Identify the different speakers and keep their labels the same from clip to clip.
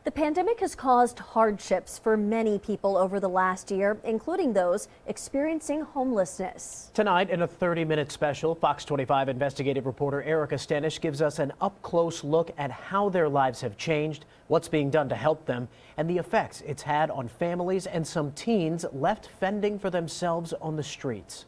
Speaker 1: The pandemic has caused hardships for many people over the last year, including those experiencing homelessness.
Speaker 2: Tonight, in a 30-minute special, Fox 25 investigative reporter Erica Stanish gives us an up-close look at how their lives have changed, what's being done to help them, and the effects it's had on families and some teens left fending for themselves on the streets.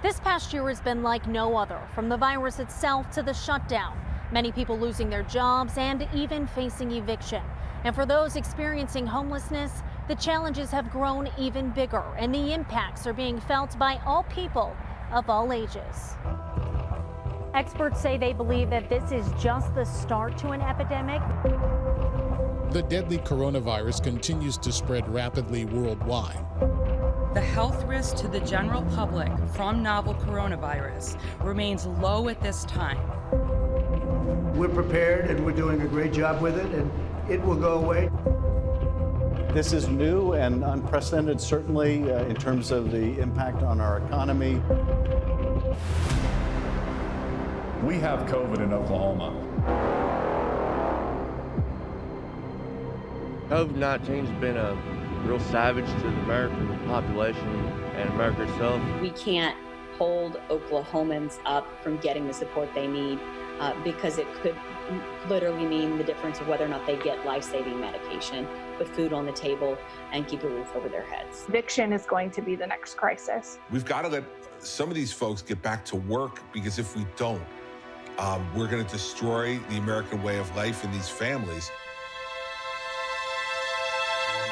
Speaker 3: This past year has been like no other, from the virus itself to the shutdown. Many people losing their jobs and even facing eviction. And for those experiencing homelessness, the challenges have grown even bigger, and the impacts are being felt by all people of all ages. Experts say they believe that this is just the start to an epidemic.
Speaker 4: The deadly coronavirus continues to spread rapidly worldwide.
Speaker 5: The health risk to the general public from novel coronavirus remains low at this time.
Speaker 6: We're prepared and we're doing a great job with it, and it will go away.
Speaker 7: This is new and unprecedented, certainly in terms of the impact on our economy.
Speaker 8: We have COVID in Oklahoma.
Speaker 9: COVID-19 has been a real savage to the American population and America itself.
Speaker 10: We can't hold Oklahomans up from getting the support they need because it could literally mean the difference of whether or not they get life-saving medication, put food on the table, and keep a roof over their heads.
Speaker 11: Eviction is going to be the next crisis.
Speaker 12: We've got to let some of these folks get back to work, because if we don't, we're going to destroy the American way of life in these families.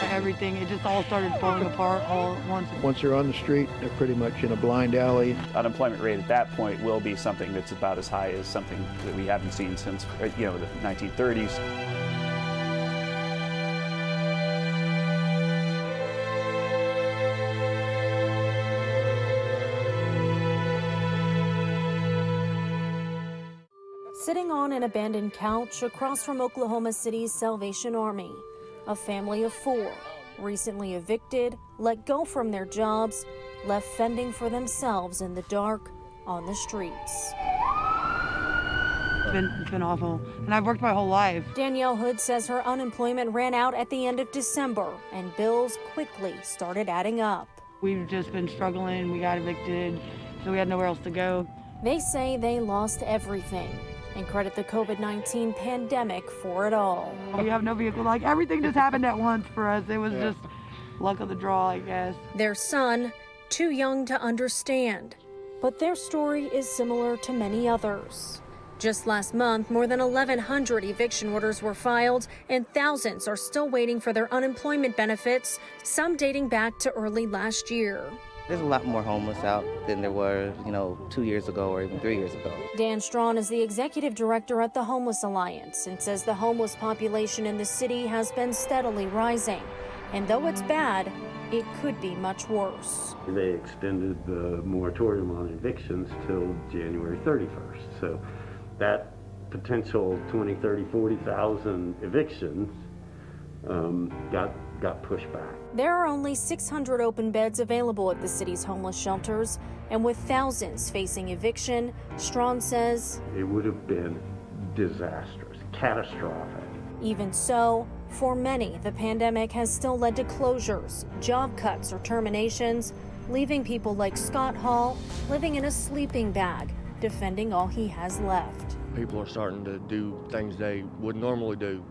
Speaker 13: Everything, it just all started falling apart all at once.
Speaker 14: Once they're on the street, they're pretty much in a blind alley.
Speaker 15: Unemployment rate at that point will be something that's about as high as something that we haven't seen since, the 1930s.
Speaker 3: Sitting on an abandoned couch across from Oklahoma City's Salvation Army. A family of 4, recently evicted, let go from their jobs, left fending for themselves in the dark on the streets.
Speaker 13: It's been awful, and I've worked my whole life.
Speaker 3: Danielle Hood says her unemployment ran out at the end of December, and bills quickly started adding up.
Speaker 13: We've just been struggling. We got evicted, so we had nowhere else to go.
Speaker 3: They say they lost everything and credit the COVID-19 pandemic for it all.
Speaker 13: We have no vehicle. Like, everything just happened at once for us. It was just luck of the draw, I guess.
Speaker 3: Their son, too young to understand, but their story is similar to many others. Just last month, more than 1,100 eviction orders were filed, and thousands are still waiting for their unemployment benefits, some dating back to early last year.
Speaker 16: There's a lot more homeless out than there were, 2 years ago or even 3 years ago.
Speaker 3: Dan Strawn is the executive director at the Homeless Alliance and says the homeless population in the city has been steadily rising. And though it's bad, it could be much worse.
Speaker 17: They extended the moratorium on evictions till January 31st. So that potential 20, 30, 40,000 evictions got pushed back.
Speaker 3: There are only 600 open beds available at the city's homeless shelters, and with thousands facing eviction, Strawn says
Speaker 17: it would have been disastrous, catastrophic.
Speaker 3: Even so, for many, the pandemic has still led to closures, job cuts, or terminations, leaving people like Scott Hall living in a sleeping bag, defending all he has left.
Speaker 9: People are starting to do things they would normally do.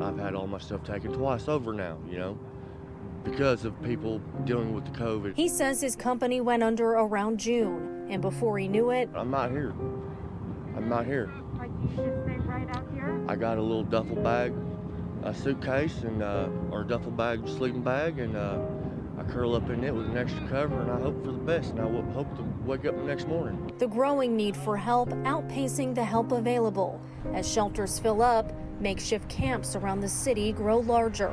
Speaker 9: I've had all my stuff taken twice over now, because of people dealing with the COVID.
Speaker 3: He says his company went under around June, and before he knew it,
Speaker 9: I'm not here.
Speaker 11: Like, you just stay right out here?
Speaker 9: I got a little duffel bag, a suitcase, and or a duffel bag, sleeping bag, and I curl up in it with an extra cover, and I hope for the best, and I hope to wake up the next morning.
Speaker 3: The growing need for help outpacing the help available. As shelters fill up, makeshift camps around the city grow larger,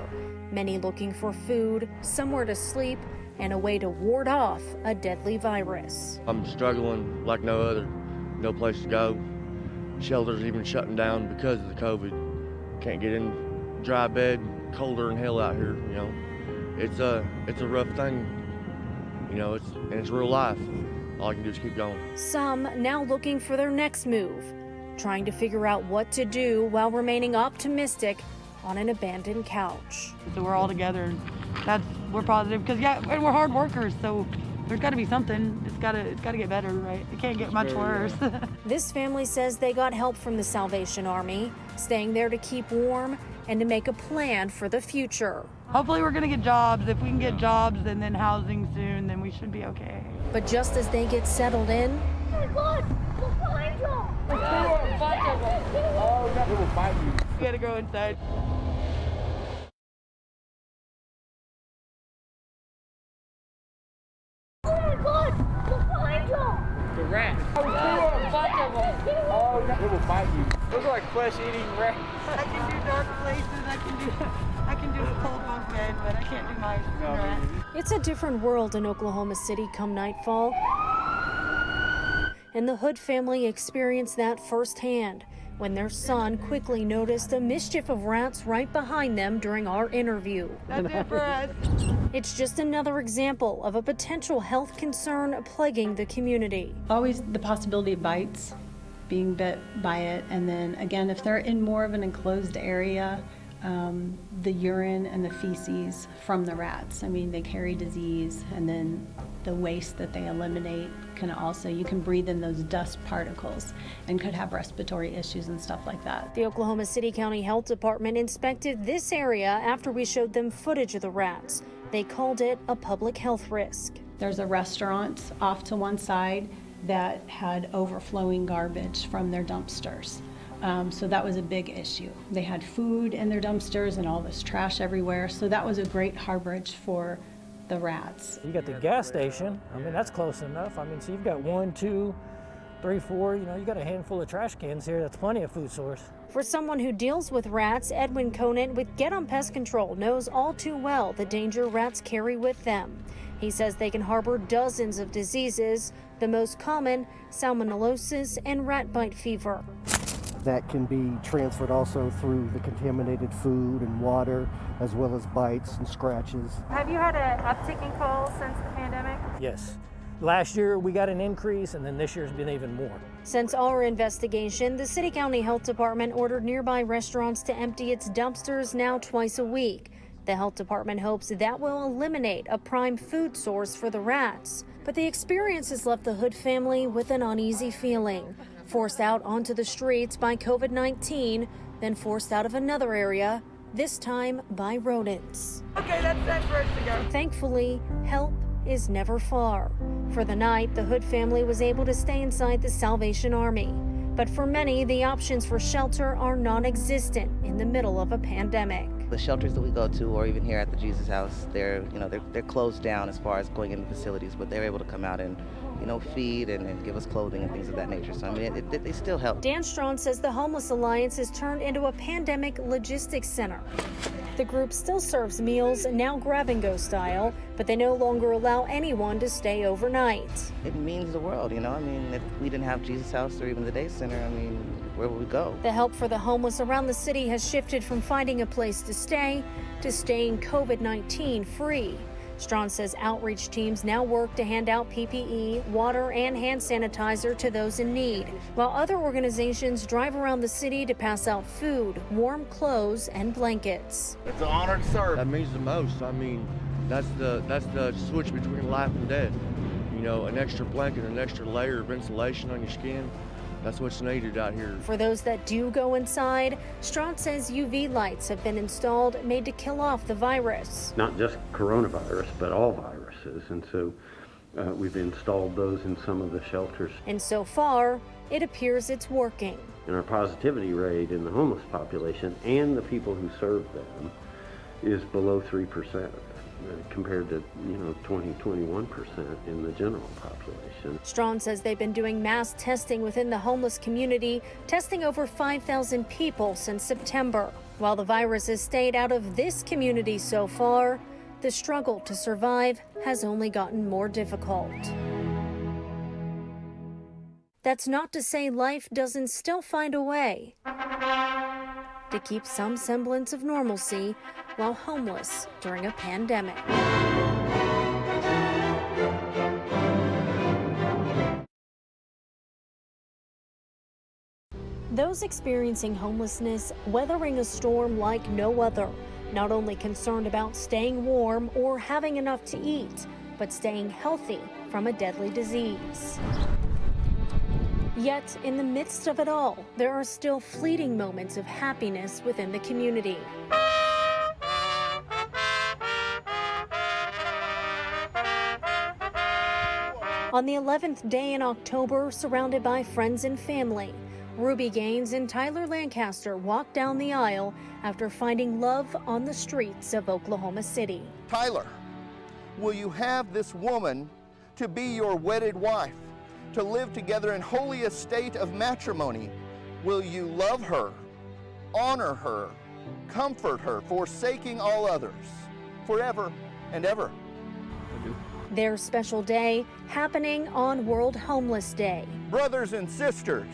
Speaker 3: many looking for food, somewhere to sleep, and a way to ward off a deadly virus.
Speaker 9: I'm struggling like no other, no place to go. Shelters even shutting down because of the COVID. Can't get in dry bed, colder than hell out here, It's a rough thing, it's real life. All I can do is keep going.
Speaker 3: Some now looking for their next move, trying to figure out what to do while remaining optimistic on an abandoned couch.
Speaker 13: So we're all together, and we're positive because and we're hard workers, so there's got to be something. It's got to get better, right? It can't get much worse.
Speaker 3: This family says they got help from the Salvation Army, staying there to keep warm and to make a plan for the future.
Speaker 13: Hopefully we're gonna get jobs. If we can get jobs and then housing soon, then we should be okay.
Speaker 3: But just as they get settled in,
Speaker 13: Oh my God, we'll find them. Oh, no, it will find you. We gotta go inside. Oh my God, we'll find them. The rats. Oh, a bunch of them. Oh, no, it will find you. Those are like flesh-eating rats. I can do dark places. I can do a cold bunk bed, but I can't do my rats.
Speaker 3: it's a different world in Oklahoma City come nightfall. And the Hood family experienced that firsthand when their son quickly noticed a mischief of rats right behind them during our interview.
Speaker 13: That's it for us.
Speaker 3: It's just another example of a potential health concern plaguing the community.
Speaker 18: Always the possibility of bites, being bit by it, and then again, if they're in more of an enclosed area, the urine and the feces from the rats. I mean, they carry disease, and then the waste that they eliminate can also, you can breathe in those dust particles and could have respiratory issues and stuff like that.
Speaker 3: The Oklahoma City County Health Department inspected this area after we showed them footage of the rats. They called it a public health risk.
Speaker 18: There's a restaurant off to one side that had overflowing garbage from their dumpsters. So that was a big issue. They had food in their dumpsters and all this trash everywhere. So that was a great harborage for the rats.
Speaker 19: You got the gas station. I mean, that's close enough. I mean, so you've got 1, 2, 3, 4, you got a handful of trash cans here. That's plenty of food source.
Speaker 3: For someone who deals with rats, Edwin Conant with Get On Pest Control knows all too well the danger rats carry with them. He says they can harbor dozens of diseases, the most common, salmonellosis and rat bite fever.
Speaker 20: That can be transferred also through the contaminated food and water, as well as bites and scratches.
Speaker 21: Have you had an uptick in calls since the pandemic?
Speaker 19: Yes. Last year we got an increase, and then this year's been even more.
Speaker 3: Since our investigation, the City County Health Department ordered nearby restaurants to empty its dumpsters now twice a week. The health department hopes that will eliminate a prime food source for the rats. But the experience has left the Hood family with an uneasy feeling. Forced out onto the streets by COVID-19, then forced out of another area, this time by rodents.
Speaker 13: Okay, that's time for us to go.
Speaker 3: Thankfully, help is never far. For the night, the Hood family was able to stay inside the Salvation Army. But for many, the options for shelter are non-existent in the middle of a pandemic.
Speaker 16: The shelters that we go to, or even here at the Jesus House, they're closed down as far as going into facilities, but they're able to come out and feed and give us clothing and things of that nature. So I mean, they still help.
Speaker 3: Dan Strawn says the Homeless Alliance has turned into a pandemic logistics center. The group still serves meals, now grab-and-go style, but they no longer allow anyone to stay overnight.
Speaker 16: It means the world, I mean, if we didn't have Jesus House or even the Day Center, I mean, where would we go?
Speaker 3: The help for the homeless around the city has shifted from finding a place to stay to staying COVID-19 free. Strawn says outreach teams now work to hand out PPE, water, and hand sanitizer to those in need, while other organizations drive around the city to pass out food, warm clothes, and blankets.
Speaker 9: It's an honor to serve. That means the most. I mean, that's the switch between life and death. An extra blanket, an extra layer of insulation on your skin. That's what's needed out here.
Speaker 3: For those that do go inside, Strawn says UV lights have been installed made to kill off the virus.
Speaker 17: Not just coronavirus, but all viruses. And so we've installed those in some of the shelters.
Speaker 3: And so far, it appears it's working.
Speaker 17: And our positivity rate in the homeless population and the people who serve them is below 3%. Compared to 20-21% in the general population.
Speaker 3: Strawn says they've been doing mass testing within the homeless community, testing over 5,000 people since September. While the virus has stayed out of this community so far, the struggle to survive has only gotten more difficult. That's not to say life doesn't still find a way to keep some semblance of normalcy while homeless during a pandemic. Those experiencing homelessness weathering a storm like no other, not only concerned about staying warm or having enough to eat, but staying healthy from a deadly disease. Yet, in the midst of it all, there are still fleeting moments of happiness within the community. On the 11th day in October, surrounded by friends and family, Ruby Gaines and Tyler Lancaster walked down the aisle after finding love on the streets of Oklahoma City.
Speaker 1: Tyler, will you have this woman to be your wedded wife, to live together in holy estate of matrimony? Will you love her, honor her, comfort her, forsaking all others, forever and ever?
Speaker 3: Their special day happening on World Homeless Day.
Speaker 1: Brothers and sisters,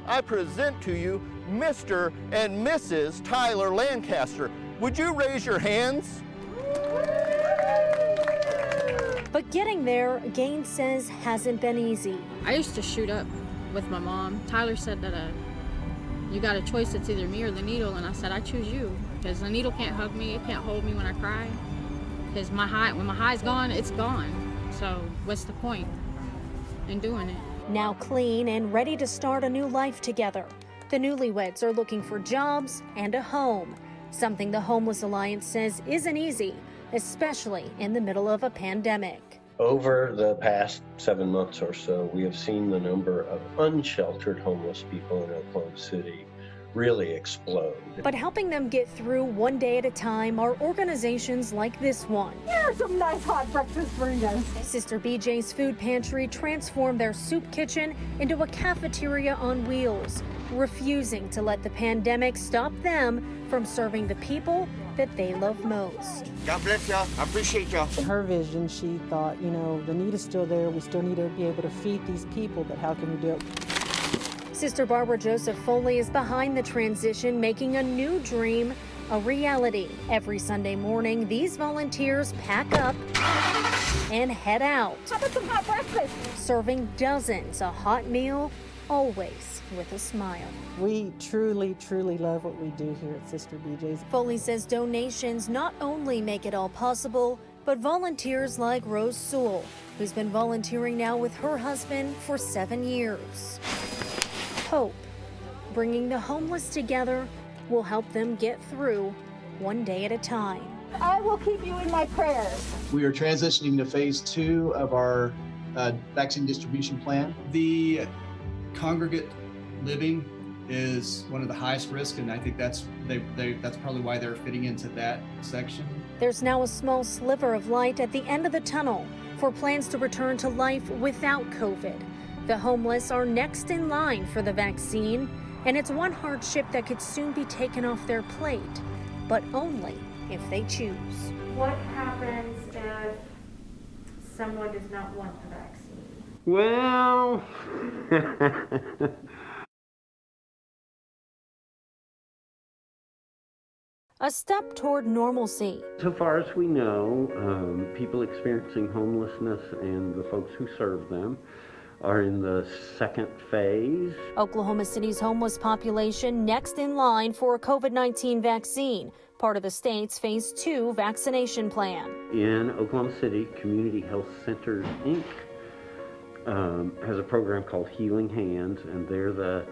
Speaker 1: I present to you Mr. and Mrs. Tyler Lancaster. Would you raise your hands?
Speaker 3: But getting there, Gaines says, hasn't been easy.
Speaker 22: I used to shoot up with my mom. Tyler said that you got a choice, it's either me or the needle, and I said I choose you, because the needle can't hug me, it can't hold me when I cry, because when my high's gone, it's gone. So what's the point in doing it?
Speaker 3: Now clean and ready to start a new life together. The newlyweds are looking for jobs and a home, something the Homeless Alliance says isn't easy, especially in the middle of a pandemic.
Speaker 17: Over the past 7 months or so, we have seen the number of unsheltered homeless people in Oklahoma City really explode.
Speaker 3: But helping them get through one day at a time are organizations like this one.
Speaker 23: Here's some nice hot breakfast for you guys.
Speaker 3: Sister BJ's Food Pantry transformed their soup kitchen into a cafeteria on wheels, refusing to let the pandemic stop them from serving the people that they love most.
Speaker 24: God bless y'all. I appreciate y'all.
Speaker 25: Her vision, she thought, the need is still there. We still need to be able to feed these people, but how can we do it?
Speaker 3: Sister Barbara Joseph Foley is behind the transition, making a new dream a reality. Every Sunday morning, these volunteers pack up and head out.
Speaker 23: How about some hot breakfast?
Speaker 3: Serving dozens a hot meal, always with a smile.
Speaker 25: We truly, truly love what we do here at Sister BJ's.
Speaker 3: Foley says donations not only make it all possible, but volunteers like Rose Sewell, who's been volunteering now with her husband for 7 years. Hope, bringing the homeless together, will help them get through one day at a time.
Speaker 23: I will keep you in my prayers.
Speaker 26: We are transitioning to phase 2 of our vaccine distribution plan. The congregate living is one of the highest risk, and I think that's probably why they're fitting into that section.
Speaker 3: There's now a small sliver of light at the end of the tunnel for plans to return to life without COVID. The homeless are next in line for the vaccine, and it's one hardship that could soon be taken off their plate, but only if they choose.
Speaker 21: What happens if someone does not want the vaccine?
Speaker 17: Well,
Speaker 3: A step toward normalcy.
Speaker 17: so far as we know, people experiencing homelessness and the folks who serve them are in the second phase.
Speaker 3: Oklahoma City's homeless population next in line for a COVID-19 vaccine, part of the state's phase 2 vaccination plan.
Speaker 17: In Oklahoma City, Community Health Centers, Inc. Has a program called Healing Hands, and they're the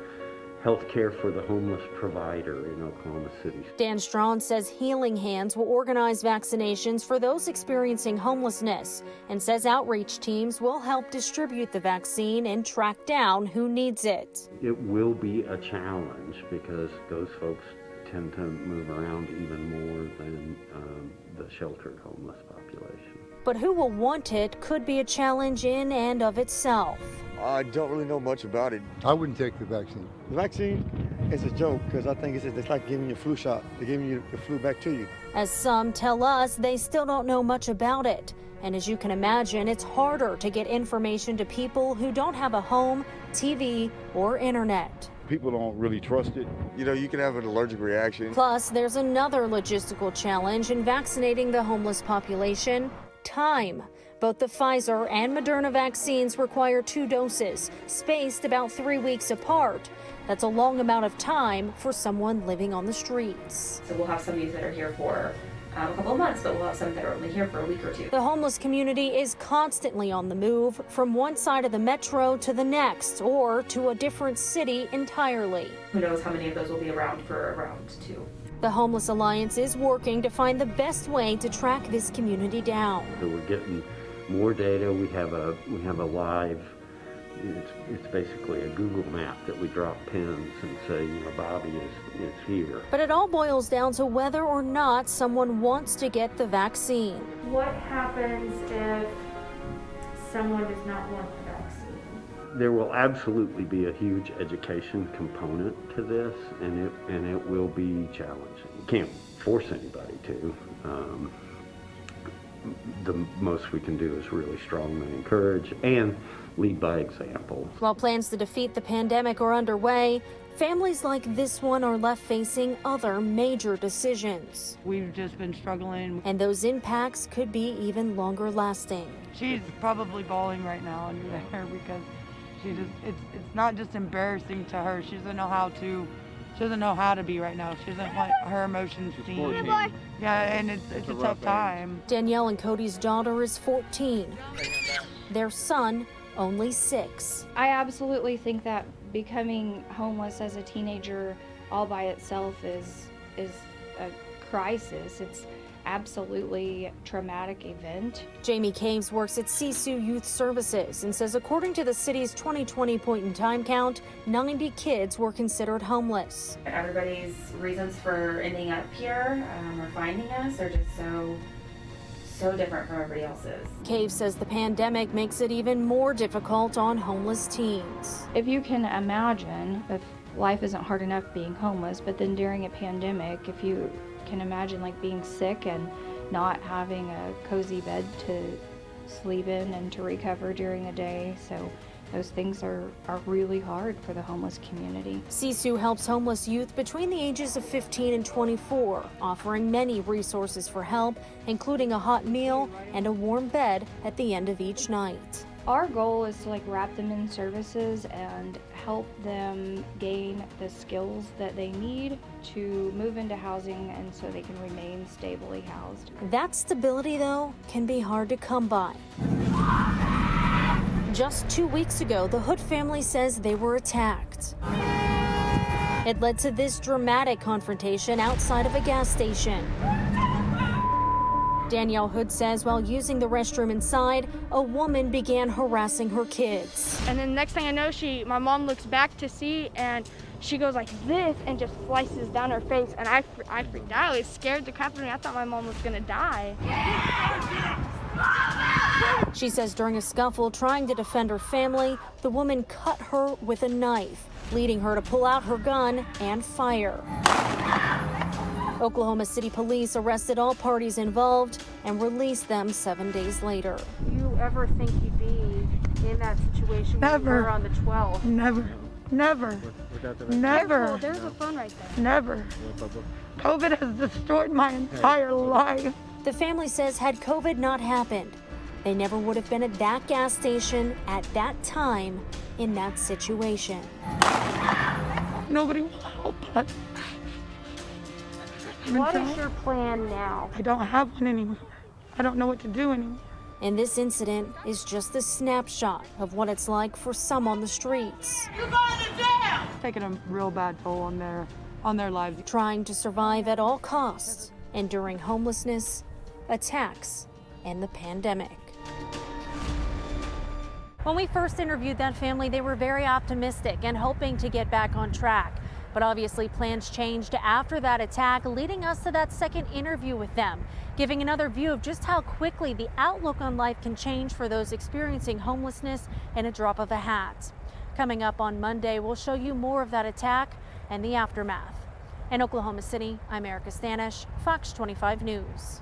Speaker 17: health care for the homeless provider in Oklahoma City.
Speaker 3: Dan Strawn says Healing Hands will organize vaccinations for those experiencing homelessness and says outreach teams will help distribute the vaccine and track down who needs it.
Speaker 17: It will be a challenge because those folks tend to move around even more than the sheltered homeless population.
Speaker 3: But who will want it could be a challenge in and of itself.
Speaker 27: I don't really know much about it.
Speaker 28: I wouldn't take the vaccine.
Speaker 29: The vaccine is a joke because I think it's like giving you a flu shot. They're giving you the flu back to you.
Speaker 3: As some tell us they still don't know much about it. And as you can imagine, it's harder to get information to people who don't have a home, TV, or internet.
Speaker 28: People don't really trust it.
Speaker 27: You know, you can have an allergic reaction.
Speaker 3: Plus, there's another logistical challenge in vaccinating the homeless population: time. Both the Pfizer and Moderna vaccines require 2 doses, spaced about 3 weeks apart. That's a long amount of time for someone living on the streets.
Speaker 2: So we'll have some of these that are here for a couple of months, but we'll have some that are only here for a week or two.
Speaker 3: The homeless community is constantly on the move from one side of the metro to the next or to a different city entirely.
Speaker 2: Who knows how many of those will be around for around 2.
Speaker 3: The Homeless Alliance is working to find the best way to track this community down.
Speaker 17: So we're getting more data. We have a live, it's basically a Google map that we drop pins and say, Bobby is here.
Speaker 3: But it all boils down to whether or not someone wants to get the vaccine.
Speaker 21: What happens if someone does not want the vaccine?
Speaker 17: There will absolutely be a huge education component to this, and it will be challenging. You can't force anybody to. The most we can do is really strongly encourage and lead by example.
Speaker 3: While plans to defeat the pandemic are underway, families like this one are left facing other major decisions.
Speaker 13: We've just been struggling.
Speaker 3: And those impacts could be even longer lasting.
Speaker 13: She's probably bawling right now under there because it's not just embarrassing to her. She doesn't know how to be right now. She doesn't want her emotions seen. Yeah, and it's a tough time.
Speaker 3: Danielle and Cody's daughter is 14. Their son, only 6.
Speaker 4: I absolutely think that becoming homeless as a teenager all by itself is a crisis. It's absolutely traumatic event.
Speaker 3: Jamie Caves works at CSU Youth Services and says according to the city's 2020 point-in-time count, 90 kids were considered homeless.
Speaker 2: Everybody's reasons for ending up here or finding us are just so different from everybody else's.
Speaker 3: Caves says the pandemic makes it even more difficult on homeless teens.
Speaker 4: If you can imagine, if life isn't hard enough being homeless, but then during a pandemic, if you can imagine like being sick and not having a cozy bed to sleep in and to recover during the day. So those things are really hard for the homeless community.
Speaker 3: CSU helps homeless youth between the ages of 15 and 24, offering many resources for help, including a hot meal and a warm bed at the end of each night.
Speaker 4: Our goal is to wrap them in services and help them gain the skills that they need to move into housing and so they can remain stably housed.
Speaker 3: That stability, though, can be hard to come by. Just 2 weeks ago, the Hood family says they were attacked. It led to this dramatic confrontation outside of a gas station. Danielle Hood says while using the restroom inside, a woman began harassing her kids.
Speaker 5: And then next thing I know, my mom looks back to see, and she goes like this and just slices down her face. And I freaked out. It scared the crap out of me. I thought my mom was gonna die.
Speaker 3: She says during a scuffle trying to defend her family, the woman cut her with a knife, leading her to pull out her gun and fire. Oklahoma City police arrested all parties involved and released them 7 days later.
Speaker 21: Do you ever think you'd be in that situation when you were on the 12th?
Speaker 13: Never.
Speaker 5: Careful, there's a phone right there.
Speaker 13: Never. COVID has destroyed my entire life.
Speaker 3: The family says had COVID not happened, they never would have been at that gas station at that time in that situation.
Speaker 13: Nobody will help us.
Speaker 21: What is your plan now?
Speaker 13: I don't have one anymore. I don't know what to do anymore.
Speaker 3: And this incident is just a snapshot of what it's like for some on the streets.
Speaker 13: You're going to jail! It's taking a real bad toll on their lives.
Speaker 3: Trying to survive at all costs, enduring homelessness, attacks, and the pandemic. When we first interviewed that family, they were very optimistic and hoping to get back on track. But obviously plans changed after that attack, leading us to that second interview with them, giving another view of just how quickly the outlook on life can change for those experiencing homelessness in a drop of a hat. Coming up on Monday, we'll show you more of that attack and the aftermath. In Oklahoma City, I'm Erica Stanish, Fox 25 News.